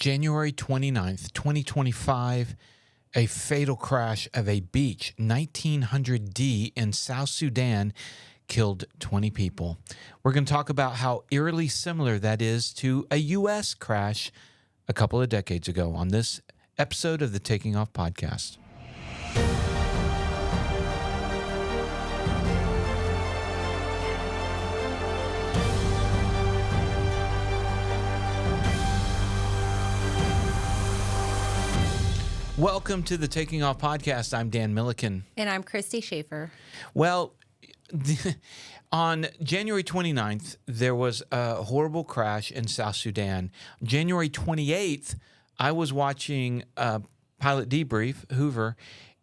January 29th, 2025, a fatal crash of a Beech 1900D in South Sudan killed 20 people. We're going to talk about how eerily similar that is to a U.S. crash a couple of decades ago on this episode of the Taking Off podcast. Welcome to the Taking Off podcast. I'm Dan Milliken. And I'm Christy Schaefer. Well, on January 29th, there was a horrible crash in South Sudan. January 28th, I was watching Pilot Debrief, Hoover,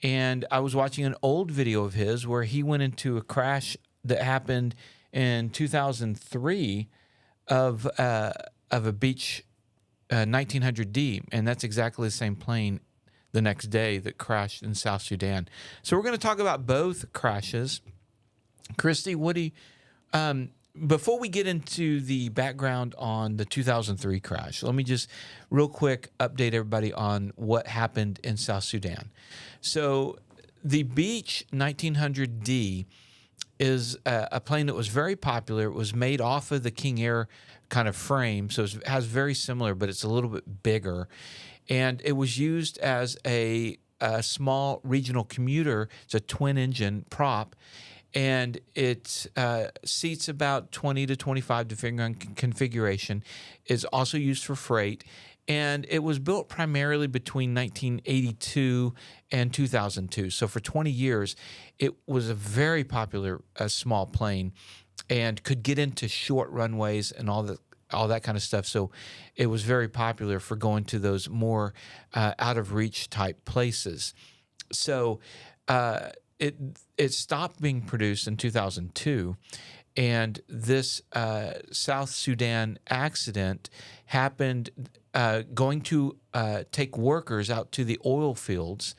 and I was watching an old video of his where he went into a crash that happened in 2003 of a Beech 1900D, and that's exactly the same plane the next day that crashed in South Sudan. So we're going to talk about both crashes. Christy, what do you, before we get into the background on the 2003 crash, let me just real quick update everybody on what happened in South Sudan. So the Beech 1900D is a plane that was very popular. It was made off of the King Air kind of frame, so it has very similar, but it's a little bit bigger. And it was used as a small regional commuter. It's a twin-engine prop, and it seats about 20 to 25, depending on configuration. It's also used for freight, and it was built primarily between 1982 and 2002. So for 20 years, it was a very popular small plane and could get into short runways and all that kind of stuff. So it was very popular for going to those more out of reach type places. So it stopped being produced in 2002, and this South Sudan accident happened going to take workers out to the oil fields,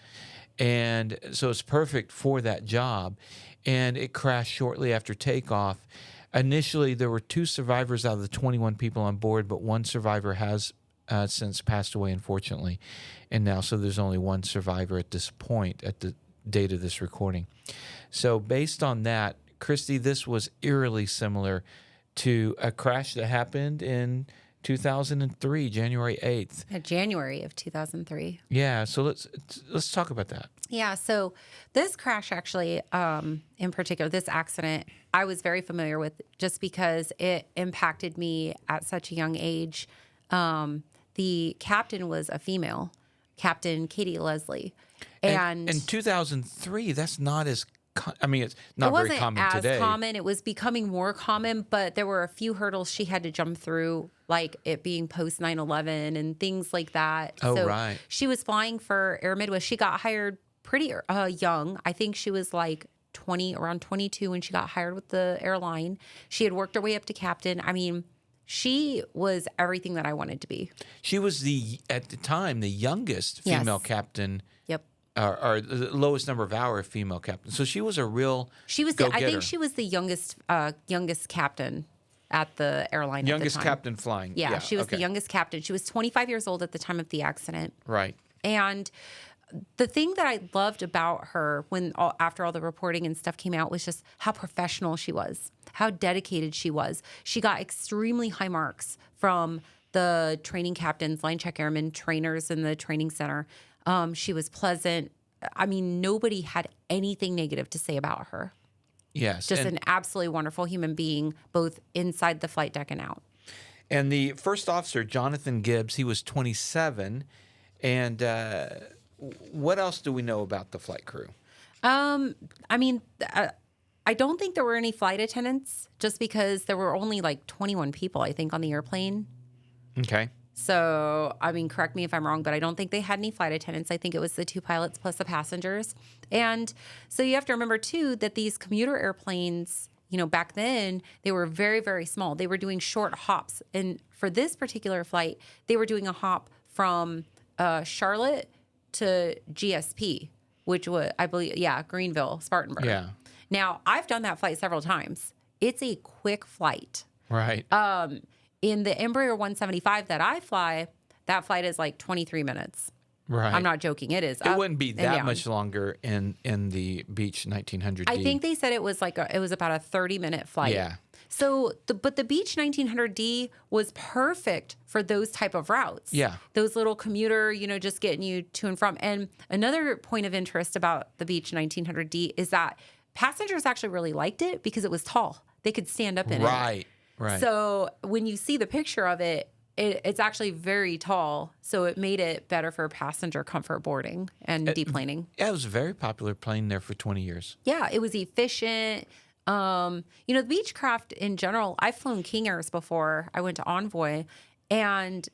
and so it's perfect for that job. And it crashed shortly after takeoff. Initially, there were 2 survivors out of the 21 people on board, but one survivor has since passed away, unfortunately. And now, so there's only one survivor at this point, at the date of this recording. So based on that, Christy, this was eerily similar to a crash that happened in 2003, January 8th. January of 2003. Yeah, so let's talk about that. Yeah, so this crash actually, in particular, this accident, I was very familiar with just because it impacted me at such a young age. The captain was a female, Captain Katie Leslie. And in 2003, that's not as it's not very common today. It wasn't as common. It was becoming more common, but there were a few hurdles she had to jump through, like it being post 9/11 and things like that. Oh, so right. She was flying for Air Midwest. She got hired pretty young. I think she was like around 22 when she got hired with the airline. She had worked her way up to captain. I mean, she was everything that I wanted to be. She was at the time, the youngest female captain. Yep. Or the lowest number of hour female captain. So she was a real go-getter. I think she was the youngest captain at the airline youngest at the time. Captain flying. Yeah, she was the youngest captain. She was 25 years old at the time of the accident. Right. And the thing that I loved about her after all the reporting and stuff came out was just how professional she was, how dedicated she was. She got extremely high marks from the training captains, line check airmen, trainers in the training center. She was pleasant. I mean, nobody had anything negative to say about her. Yes. Just an absolutely wonderful human being, both inside the flight deck and out. And the first officer, Jonathan Gibbs, he was 27. And what else do we know about the flight crew? I don't think there were any flight attendants, just because there were only like 21 people, I think, on the airplane. Okay. So, I mean, correct me if I'm wrong, but I don't think they had any flight attendants. I think it was the 2 pilots plus the passengers. And so you have to remember, too, that these commuter airplanes, back then, they were very, very small. They were doing short hops. And for this particular flight, they were doing a hop from Charlotte to GSP, which was, I believe, Greenville, Spartanburg. Yeah. Now, I've done that flight several times. It's a quick flight. Right. In the Embraer 175 that I fly, that flight is like 23 minutes. Right. I'm not joking. It is. It up wouldn't be and that down. much longer in the Beech 1900D. I think they said it was it was about a 30-minute flight. Yeah. So, but the Beech 1900D was perfect for those type of routes. Yeah. Those little commuter, just getting you to and from. And another point of interest about the Beech 1900D is that passengers actually really liked it because it was tall. They could stand up in it. Right. So when you see the picture of it, it's actually very tall. So it made it better for passenger comfort boarding and deplaning. Yeah, it was a very popular plane there for 20 years. Yeah, it was efficient. The Beechcraft in general, I've flown King Airs before. I went to Envoy, and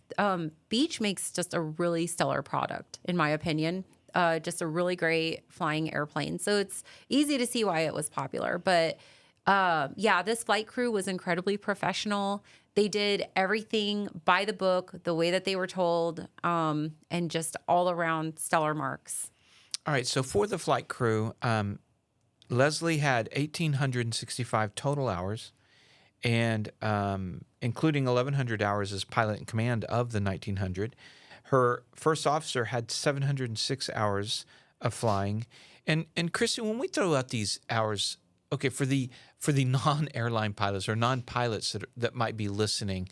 Beech makes just a really stellar product, in my opinion. Just a really great flying airplane. So it's easy to see why it was popular. But this flight crew was incredibly professional. They did everything by the book, the way that they were told, and just all around stellar marks. All right, so for the flight crew, Leslie had 1,865 total hours, and including 1,100 hours as pilot in command of the 1900. Her first officer had 706 hours of flying. And Christy, when we throw out these hours, okay, for the non-airline pilots or non-pilots that might be listening,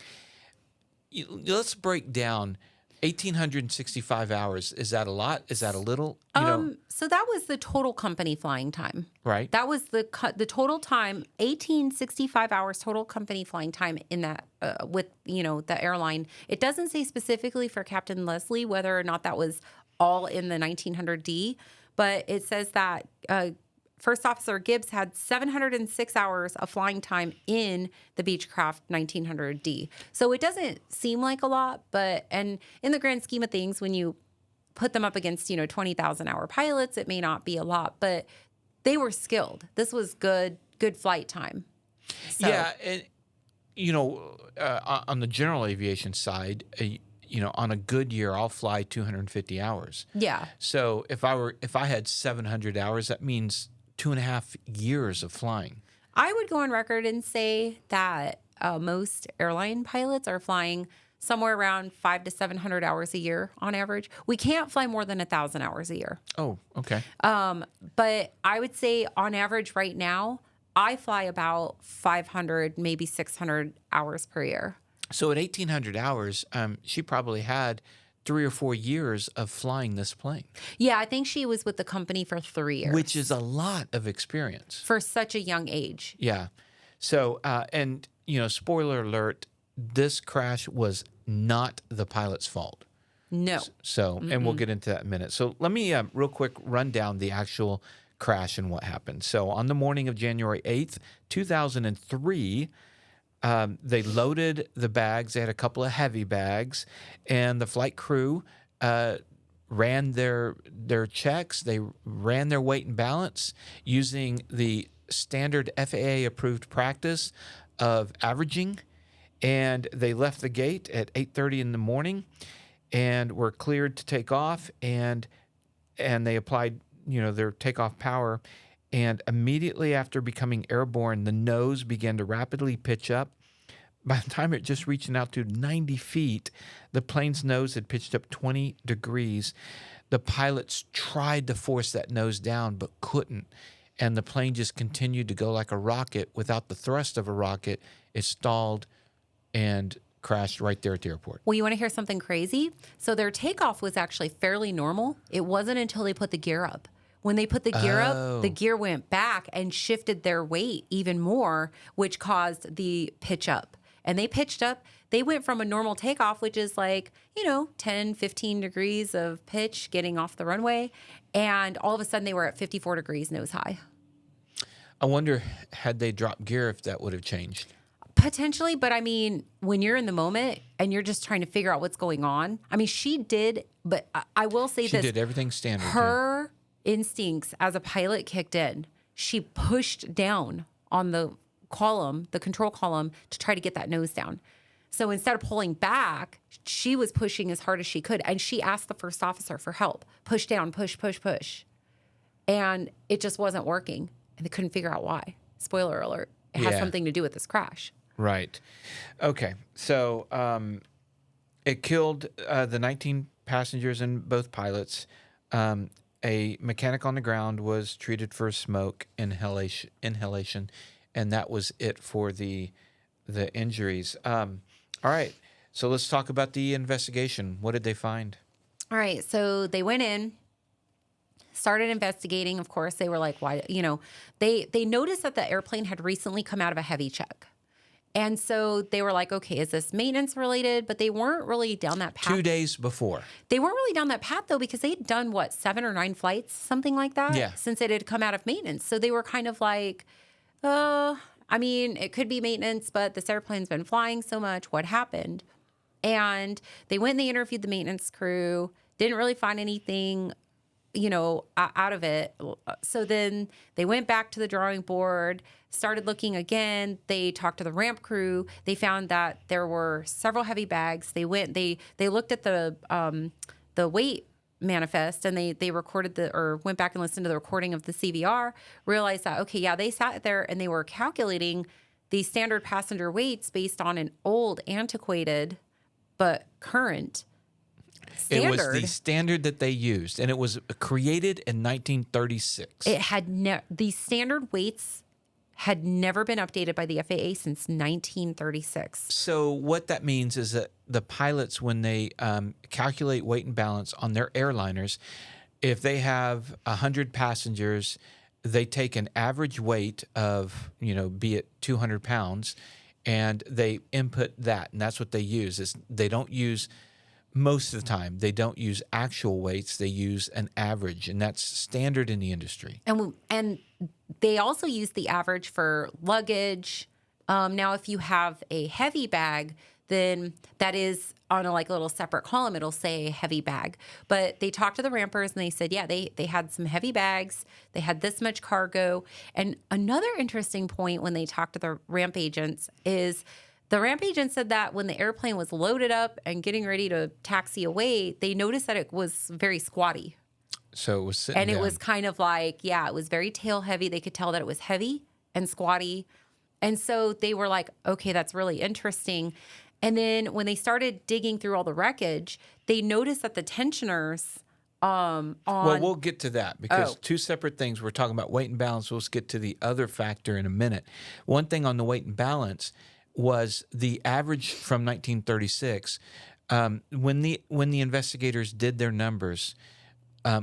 let's break down 1,865 hours. Is that a lot? Is that a little? So that was the total company flying time. Right. That was the total time, 1,865 hours total company flying time in that with the airline. It doesn't say specifically for Captain Leslie whether or not that was all in the 1900D, but it says that First Officer Gibbs had 706 hours of flying time in the Beechcraft 1900D. So it doesn't seem like a lot, and in the grand scheme of things, when you put them up against 20,000 hour pilots, it may not be a lot, but they were skilled. This was good flight time. So. Yeah, and on the general aviation side, on a good year, I'll fly 250 hours. Yeah. So if I had 700 hours, that means 2.5 years of flying. I would go on record and say that most airline pilots are flying somewhere around 500 to 700 hours a year on average. We can't fly more than 1,000 hours a year. Oh, okay. But I would say on average right now, I fly about 500, maybe 600 hours per year. So at 1,800 hours, she probably had 3 or 4 years of flying this plane. Yeah, I think she was with the company for 3 years. Which is a lot of experience. For such a young age. Yeah. So, spoiler alert, this crash was not the pilot's fault. No. So, and we'll get into that in a minute. So let me real quick run down the actual crash and what happened. So on the morning of January 8th, 2003, they loaded the bags. They had a couple of heavy bags, and the flight crew ran their checks. They ran their weight and balance using the standard FAA-approved practice of averaging, and they left the gate at 8:30 in the morning and were cleared to take off, and they applied their takeoff power. And immediately after becoming airborne, the nose began to rapidly pitch up. By the time it just reached altitude 90 feet, the plane's nose had pitched up 20 degrees. The pilots tried to force that nose down, but couldn't. And the plane just continued to go like a rocket. Without the thrust of a rocket, it stalled and crashed right there at the airport. Well, you want to hear something crazy? So their takeoff was actually fairly normal. It wasn't until they put the gear up. When they put the gear up, the gear went back and shifted their weight even more, which caused the pitch up. And they pitched up. They went from a normal takeoff, which is 10, 15 degrees of pitch getting off the runway. And all of a sudden they were at 54 degrees nose high. I wonder, had they dropped gear, if that would have changed. Potentially, but when you're in the moment and you're just trying to figure out what's going on, she did, but I will say she did everything standard. Her instincts as a pilot kicked in. She pushed down on the control column, to try to get that nose down. So instead of pulling back, she was pushing as hard as she could. And she asked the first officer for help. Push down, push, push, push. And it just wasn't working. And they couldn't figure out why. Spoiler alert. It has something to do with this crash. Right. Okay. So It killed the 19 passengers and both pilots. A mechanic on the ground was treated for smoke inhalation, and that was it for the injuries. All right, so let's talk about the investigation. What did they find? All right. So they went in, started investigating. Of course, they were like, why, they noticed that the airplane had recently come out of a heavy check. And so they were like, okay, is this maintenance related? But they weren't really down that path. 2 days before. They weren't really down that path, though, because they'd done, 7 or 9 flights, something like that, Yeah. since it had come out of maintenance. So they were kind of like, it could be maintenance, but this airplane's been flying so much. What happened? And they went and they interviewed the maintenance crew, didn't really find anything, out of it. So then they went back to the drawing board, started looking again. They talked to the ramp crew. They found that there were several heavy bags. They looked at the weight manifest, and they recorded went back and listened to the recording of the CVR, realized that, okay, yeah, they sat there and they were calculating the standard passenger weights based on an old, antiquated, but current standard. It was the standard that they used, and it was created in 1936. It had the standard weights had never been updated by the FAA since 1936. So what that means is that the pilots, when they calculate weight and balance on their airliners, if they have 100 passengers, they take an average weight of, be it 200 pounds, and they input that, and that's what they use. They don't use, most of the time, they don't use actual weights. They use an average, and that's standard in the industry. And they also use the average for luggage. Now, if you have a heavy bag, then that is on a little separate column. It'll say heavy bag. But they talked to the rampers and they said, yeah, they had some heavy bags. They had this much cargo. And another interesting point when they talked to the ramp agents is the ramp agent said that when the airplane was loaded up and getting ready to taxi away, they noticed that it was very squatty. So it was sitting And it down. was kind of it was very tail heavy. They could tell that it was heavy and squatty. And so they were like, okay, that's really interesting. And then when they started digging through all the wreckage, they noticed that the tensioners Well, we'll get to that because two separate things. We're talking about weight and balance. We'll get to the other factor in a minute. One thing on the weight and balance was the average from 1936. When the investigators did their numbers,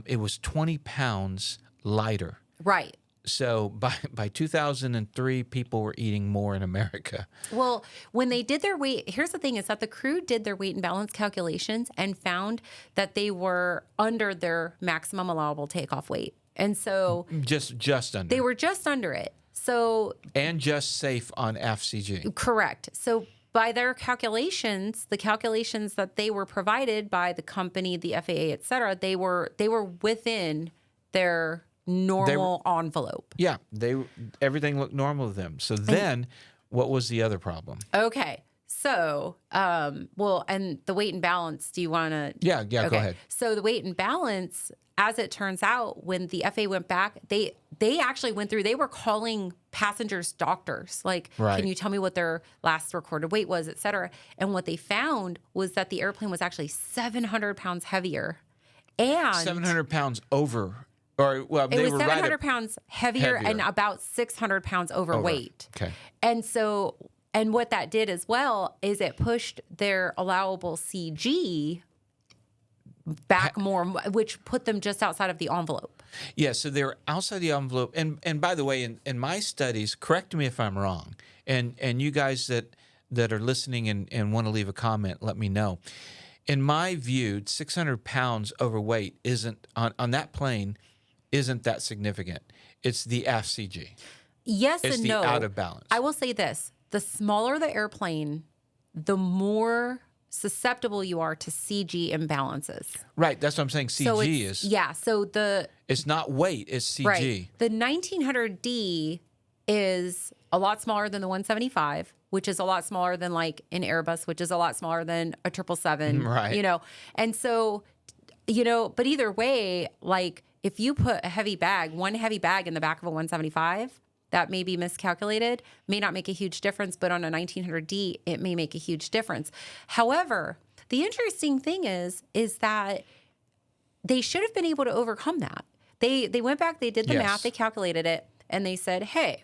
it was 20 pounds lighter. Right. So by 2003, people were eating more in America. Well, when they did their weight, here's the thing is that the crew did their weight and balance calculations and found that they were under their maximum allowable takeoff weight. And so just under. they were just under it. So and just safe on FCG. correct. So by their calculations, the calculations that they were provided by the company, the FAA, et cetera, they were within their normal envelope. Yeah, everything looked normal to them. So then, what was the other problem? Okay. So, and the weight and balance, do you want to? Yeah, okay. Go ahead. So the weight and balance, as it turns out, when the FAA went back, they actually went through, they were calling passengers doctors. Like, Right. Can you tell me what their last recorded weight was, et cetera? And what they found was that the airplane was actually 700 pounds heavier. And 700 pounds over. Or, well, it they was were 700 pounds heavier and heavier. about 600 pounds overweight. Okay. And so, and what that did as well is it pushed their allowable CG back more, which put them just outside of the envelope. Yeah, so they're outside the envelope. And by the way, in my studies, correct me if I'm wrong, and you guys that are listening and want to leave a comment, let me know. In my view, 600 pounds overweight isn't, on that plane, isn't that significant. It's the FCG. Yes It's and the no. out of balance. I will say this. The smaller the airplane, the more susceptible you are to CG imbalances. Right, that's what I'm saying. CG So is. yeah. So It's not weight, it's CG. right. The 1900D is a lot smaller than the 175, which is a lot smaller than like an Airbus, which is a lot smaller than a 777. Right. And so, but either way, like if you put one heavy bag in the back of a 175, that may be miscalculated, may not make a huge difference, but on a 1900D, it may make a huge difference. However, the interesting thing is that they should have been able to overcome that. They went back, they did the math, they calculated it, and they said, hey,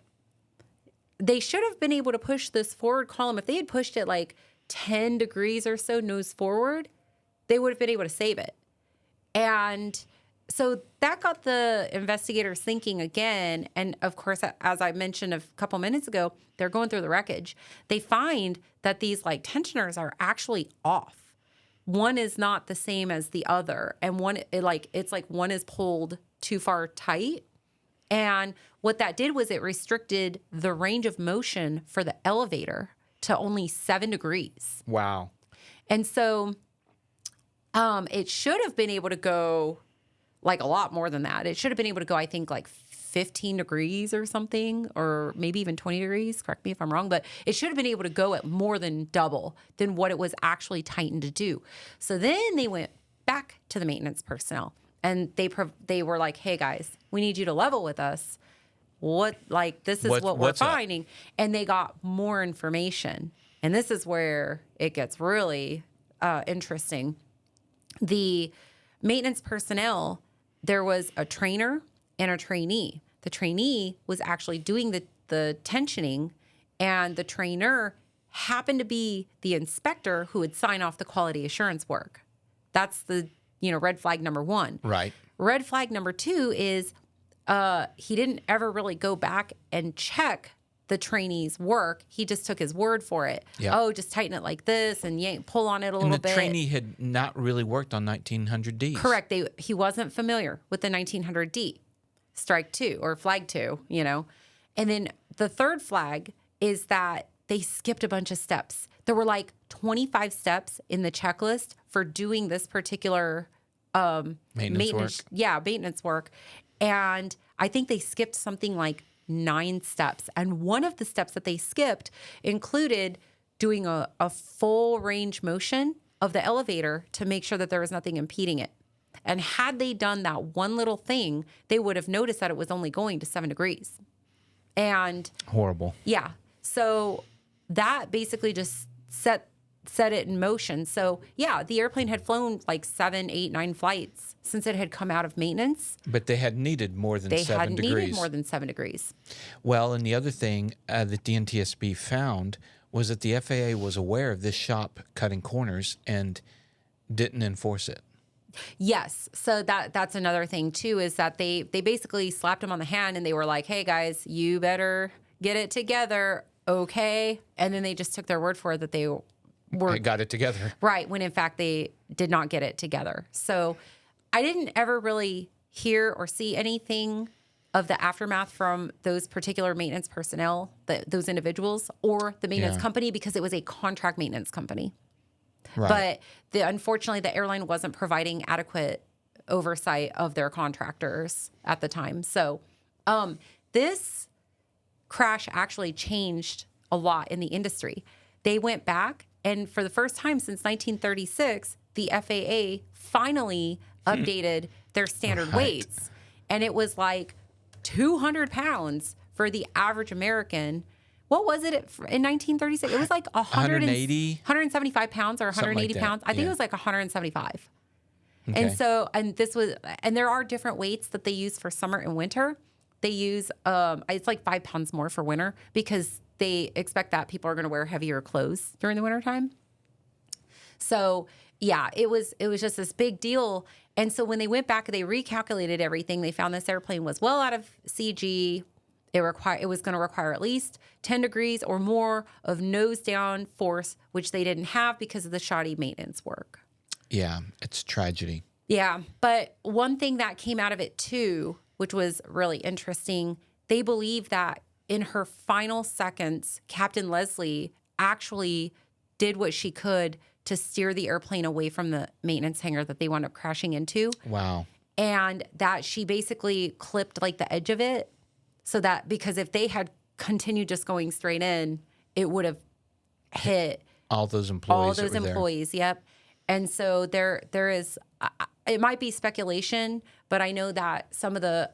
they should have been able to push this forward column. If they had pushed it like 10 degrees or so nose forward, they would have been able to save it. And so that got the investigators thinking again. And of course, as I mentioned a couple minutes ago, they're going through the wreckage. They find that these like tensioners are actually off. One is not the same as the other. And it's like one is pulled too far tight. And what that did was it restricted the range of motion for the elevator to only 7 degrees. Wow. And so it should have been able to go like a lot more than that. It should have been able to go, I think, like 15 degrees or something, or maybe even 20 degrees. Correct me if I'm wrong, but it should have been able to go at more than double than what it was actually tightened to do. So then they went back to the maintenance personnel and they were like, hey guys, we need you to level with us. This is what we're finding. And they got more information. And this is where it gets really interesting. The maintenance personnel, there was a trainer and a trainee. The trainee was actually doing the tensioning, and the trainer happened to be the inspector who would sign off the quality assurance work. That's the red flag number 1. Right. Red flag number 2 is he didn't ever really go back and check the trainee's work. He just took his word for it. Yep. Oh, just tighten it like this and pull on it a little bit. And the trainee had not really worked on 1900Ds. Correct. He wasn't familiar with the 1900D. Strike 2 or flag 2, And then the third flag is that they skipped a bunch of steps. There were like 25 steps in the checklist for doing this particular maintenance work. Yeah, maintenance work. And I think they skipped something like 9 steps. And one of the steps that they skipped included doing a full range motion of the elevator to make sure that there was nothing impeding it. And had they done that one little thing, they would have noticed that it was only going to 7 degrees. And horrible. Yeah. So that basically just set it in motion. So yeah, the airplane had flown like 7, 8, 9 flights since it had come out of maintenance. But they had needed more than 7 degrees. They had needed more than 7 degrees. Well, and the other thing that the NTSB found was that the FAA was aware of this shop cutting corners and didn't enforce it. Yes. So that's another thing too, is that they basically slapped him on the hand and they were like, hey guys, you better get it together. Okay. And then they just took their word for it that they got it together. Right. When in fact they did not get it together. So I didn't ever really hear or see anything of the aftermath from those particular maintenance personnel, those individuals, or the maintenance company, because it was a contract maintenance company. Right. But unfortunately, the airline wasn't providing adequate oversight of their contractors at the time. So this crash actually changed a lot in the industry. They went back, and for the first time since 1936, the FAA finally updated their standard weights. And it was like 200 pounds for the average American. What was it in 1936? It was like 175 pounds or 180 like pounds. I think it was like 175. Okay. And there are different weights that they use for summer and winter. They use, it's like 5 pounds more for winter because they expect that people are going to wear heavier clothes during the wintertime. So yeah, it was just this big deal. And so when they went back, they recalculated everything. They found this airplane was well out of CG. It was going to require at least 10 degrees or more of nose down force, which they didn't have because of the shoddy maintenance work. Yeah, it's tragedy. Yeah, but one thing that came out of it too, which was really interesting, they believe that in her final seconds, Captain Leslie actually did what she could to steer the airplane away from the maintenance hangar that they wound up crashing into. Wow. And that she basically clipped like the edge of it. So that, because if they had continued just going straight in, it would have hit all those employees. Yep. And so there is, it might be speculation, but I know that some of the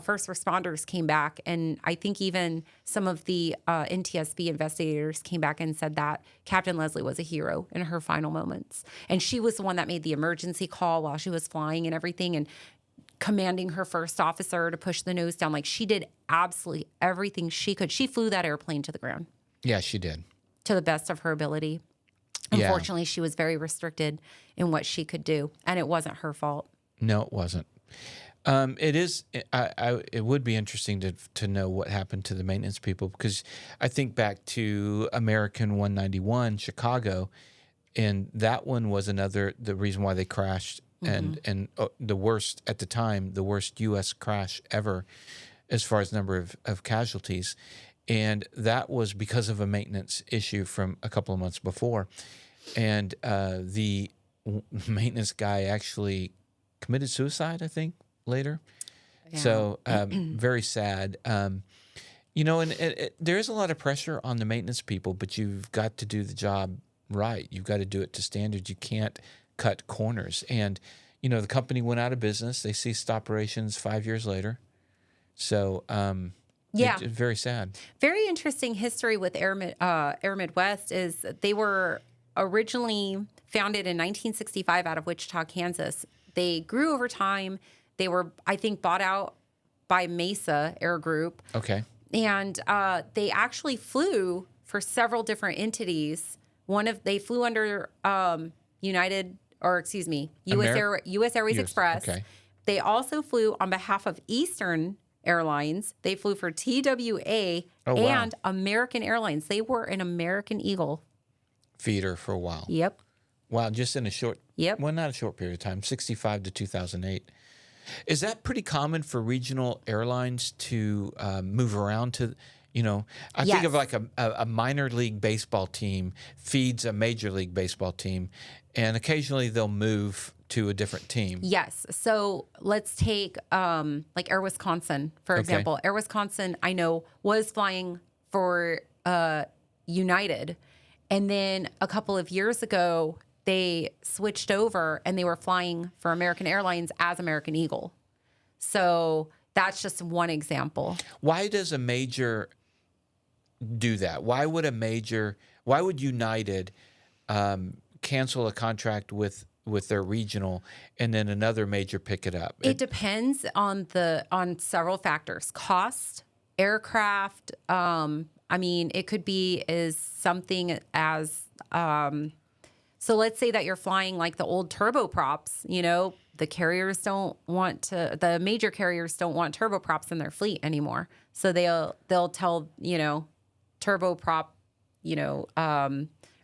first responders came back, and I think even some of the NTSB investigators came back and said that Captain Leslie was a hero in her final moments. And she was the one that made the emergency call while she was flying and everything, and commanding her first officer to push the nose down. Like, she did absolutely everything she could. She flew that airplane to the ground. Yeah, she did. To the best of her ability. Yeah. Unfortunately, she was very restricted in what she could do, and it wasn't her fault. No, it wasn't. It is. It would be interesting to know what happened to the maintenance people, because I think back to American 191 Chicago, and that one was the reason why they crashed, and the worst at the time, the worst U.S. crash ever, as far as number of casualties, and that was because of a maintenance issue from a couple of months before, and the maintenance guy actually committed suicide, I think, later. Yeah. So very sad. And there is a lot of pressure on the maintenance people, but you've got to do the job right. You've got to do it to standards. You can't cut corners. And, the company went out of business. They ceased operations 5 years later. So it's very sad. Very interesting history with Air Midwest is they were originally founded in 1965 out of Wichita, Kansas. They grew over time. They were, I think, bought out by Mesa Air Group. Okay. And they actually flew for several different entities. They flew under U.S. Airways Express. Okay. They also flew on behalf of Eastern Airlines. They flew for TWA and American Airlines. They were an American Eagle feeder for a while. Yep. Wow, just in a short, Yep. Well, not a short period of time, 65 to 2008. Is that pretty common for regional airlines to move around to, I think of like a minor league baseball team feeds a major league baseball team, and occasionally they'll move to a different team. Yes. So let's take like Air Wisconsin, for example. Air Wisconsin, I know, was flying for United. And then a couple of years ago, they switched over and they were flying for American Airlines as American Eagle. So that's just one example. Why does a major do that? Why would United cancel a contract with their regional and then another major pick it up? It depends on several factors. Cost, aircraft. It could be as something as so let's say that you're flying like the old turboprops, the major carriers don't want turboprops in their fleet anymore. So they'll tell, turboprop,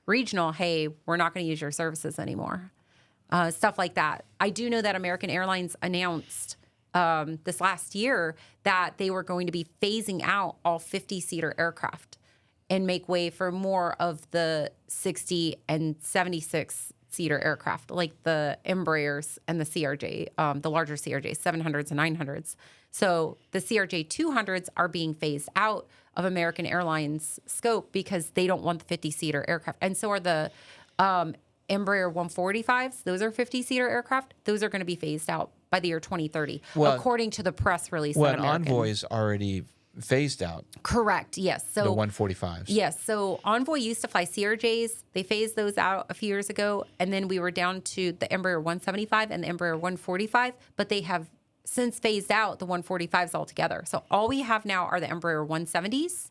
regional, hey, we're not going to use your services anymore. Stuff like that. I do know that American Airlines announced this last year that they were going to be phasing out all 50-seater aircraft and make way for more of the 60 and 76-seater aircraft, like the Embraers and the CRJ, the larger CRJ 700s and 900s. So the CRJ 200s are being phased out of American Airlines scope because they don't want the 50-seater aircraft. And so are the Embraer 145s. Those are 50-seater aircraft. Those are going to be phased out by the year 2030, according to the press release. Well, Envoy is already phased out. Correct. Yes. So the 145s. Yes. So Envoy used to fly CRJs. They phased those out a few years ago, and then we were down to the Embraer 175 and the Embraer 145. But they have since phased out the 145s altogether. So all we have now are the Embraer 170s,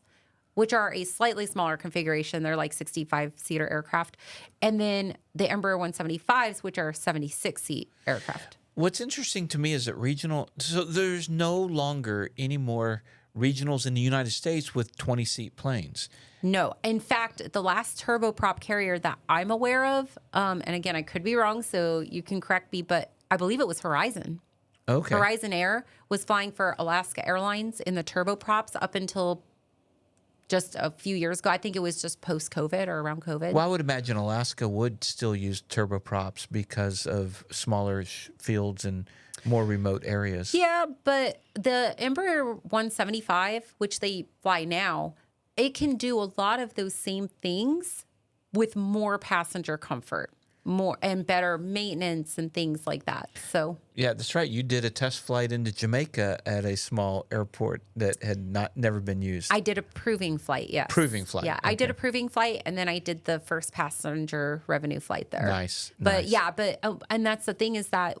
which are a slightly smaller configuration. They're like 65-seater aircraft, and then the Embraer 175s, which are 76-seat aircraft. What's interesting to me is that so there's no longer any more regionals in the United States with 20-seat planes. No. In fact, the last turboprop carrier that I'm aware of, and again, I could be wrong, so you can correct me, but I believe it was Horizon. Okay. Horizon Air was flying for Alaska Airlines in the turboprops up until just a few years ago. I think it was just post-COVID or around COVID. Well, I would imagine Alaska would still use turboprops because of smaller fields and more remote areas. Yeah, but the Embraer 175, which they fly now, it can do a lot of those same things with more passenger comfort. more and better maintenance and things like that. So Yeah, that's right. You did a test flight into Jamaica at a small airport that had never been used. I did a proving flight. Yes. Proving flight. Yeah. I did a proving flight, and then I did the first passenger revenue flight there. Nice. But nice. yeah, and that's the thing is that,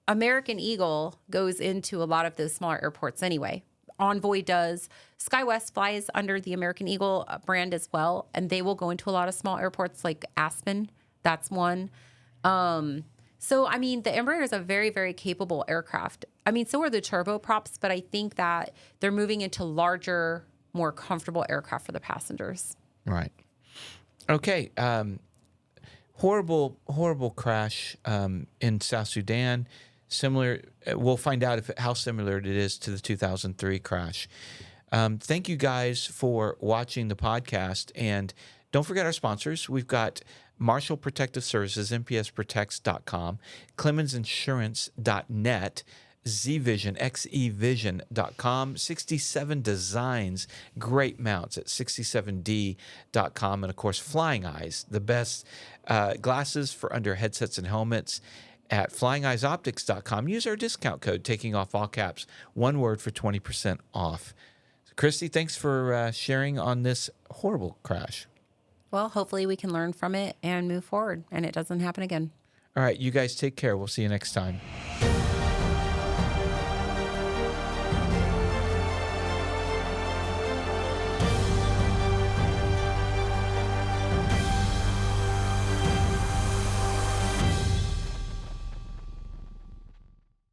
American Eagle goes into a lot of those smaller airports anyway. Envoy does. SkyWest flies under the American Eagle brand as well, and they will go into a lot of small airports like Aspen. That's one. So, I mean, the Embraer is a very, very capable aircraft. I mean, so are the turboprops, but I think that they're moving into larger, more comfortable aircraft for the passengers. Right. Okay. Horrible crash in South Sudan. Similar. We'll find out how similar it is to the 2003 crash. Thank you guys for watching the podcast, and don't forget our sponsors. We've got Marshall Protective Services, mpsprotects.com, Clemensinsurance.net, Zvision, xevision.com, 67 Designs, great mounts at 67d.com, and of course, Flying Eyes, the best glasses for under headsets and helmets at flyingeyesoptics.com. Use our discount code, taking off all caps, one word for 20% off. Christy, thanks for sharing on this horrible crash. Well, hopefully we can learn from it and move forward, and it doesn't happen again. All right, you guys take care. We'll see you next time.